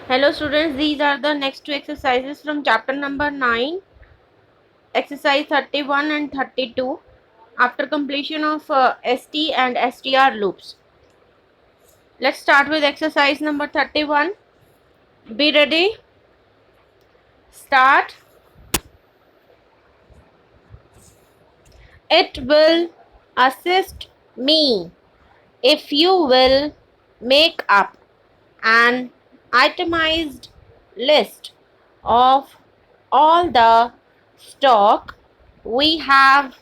Hello students, these are the next two exercises from chapter number 9, exercise 31 and 32 after completion of ST and STR loops. Let's start with exercise number 31. Be ready. Start. It will assist me if you will make up an itemized list of all the stock we have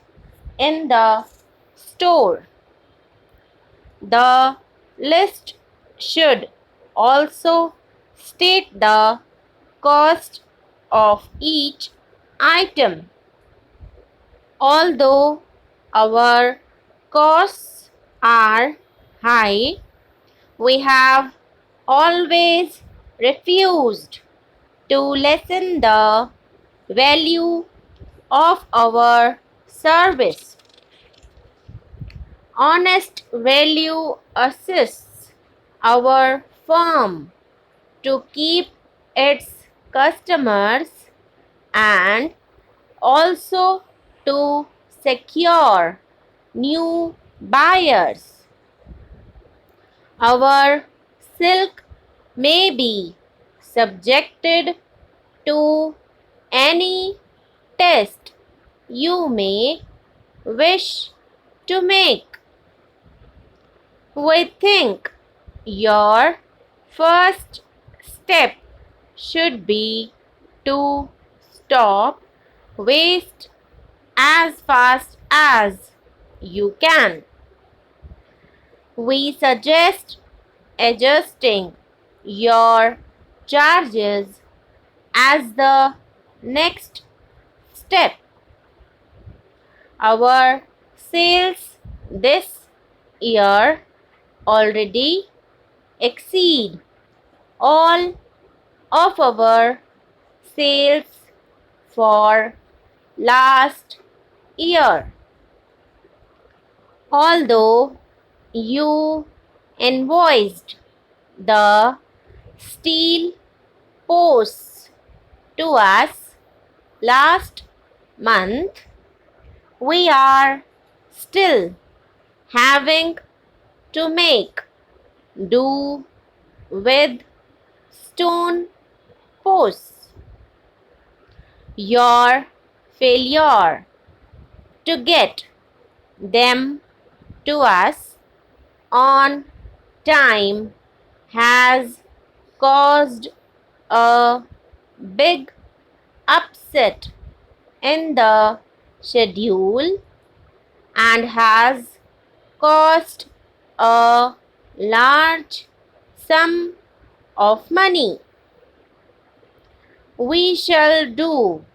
in the store. The list should also state the cost of each item. Although our costs are high, we have always refused to lessen the value of our service. Honest value assists our firm to keep its customers and also to secure new buyers. Our silk may be subjected to any test you may wish to make. We think your first step should be to stop waste as fast as you can. We suggest adjusting your charges as the next step. Our sales this year already exceed all of our sales for last year. Although you invoiced the steel posts to us last month, we are still having to make do with stone posts. Your failure to get them to us on time has caused a big upset in the schedule and has cost a large sum of money. We shall do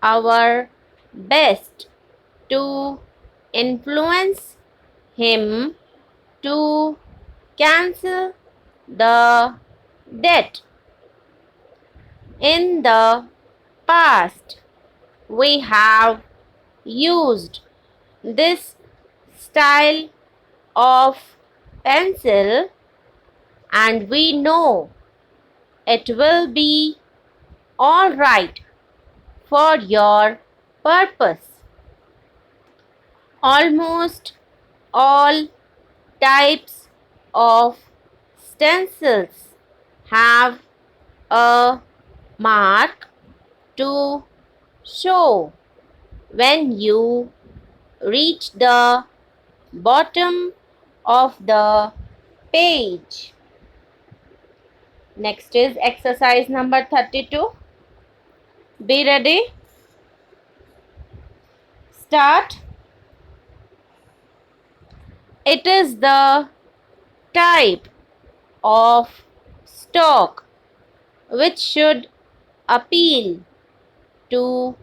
our best to influence him to cancel the debt. In the past, we have used this style of pencil and we know it will be all right for your purpose. Almost all types of stencils have a mark to show when you reach the bottom of the page. Next is exercise number 32. Be ready. Start. It is the type of stock which should appeal to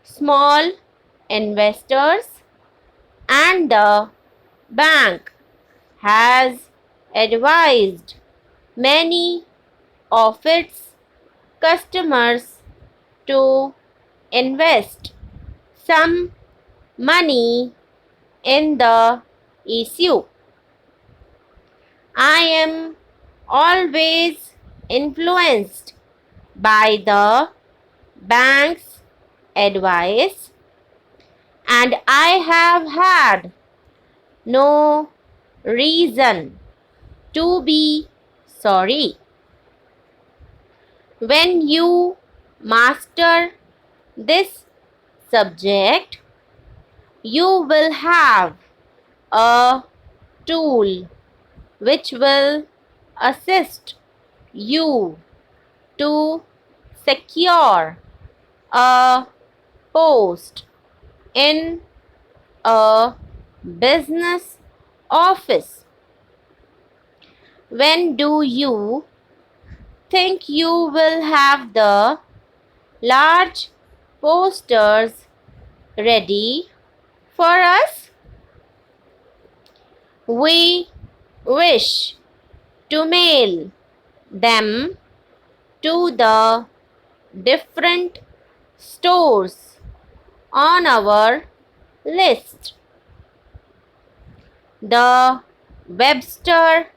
small investors, and the bank has advised many of its customers to invest some money in the issue. I am always influenced by the bank's advice, and I have had no reason to be sorry. When you master this subject, you will have a tool which will assist you to secure a post in a business office. When do you think you will have the large posters ready for us? We wish to mail them to the different stores on our list. The Webster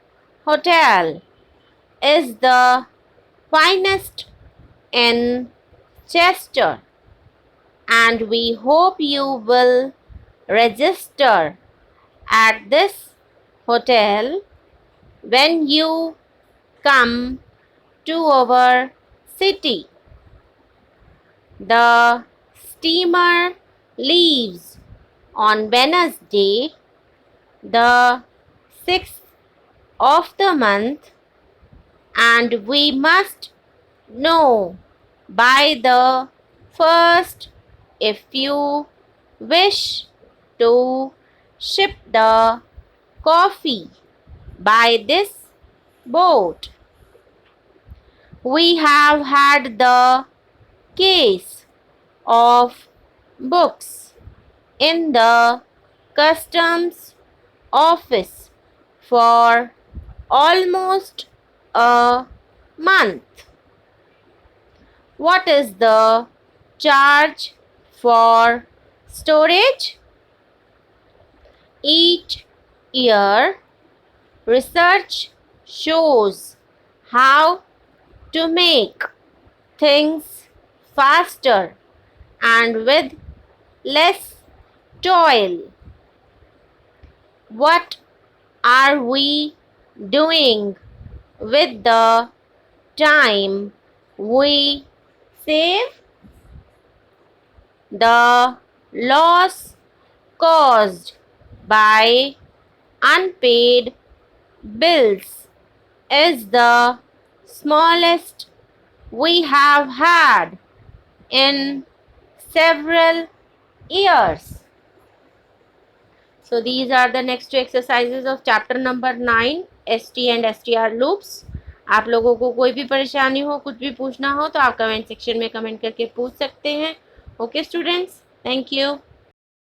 Hotel is the finest in Chester, and we hope you will register at this hotel when you come to our city. The steamer leaves on Wednesday, the 6th of the month, and we must know by the 1st if you wish to ship the coffee by this boat. We have had the case of books in the customs office for almost a month. What is the charge for storage? Each year, research shows how to make things faster and with less toil. What are we doing with the time we save? The loss caused by unpaid bills is the smallest we have had in several years. So these are the next two exercises of chapter number 9, ST and STR loops. आप लोगों को कोई भी परेशानी हो, कुछ भी पूछना हो तो आप कमेंट सेक्शन में कमेंट करके पूछ सकते हैं. Okay students, thank you.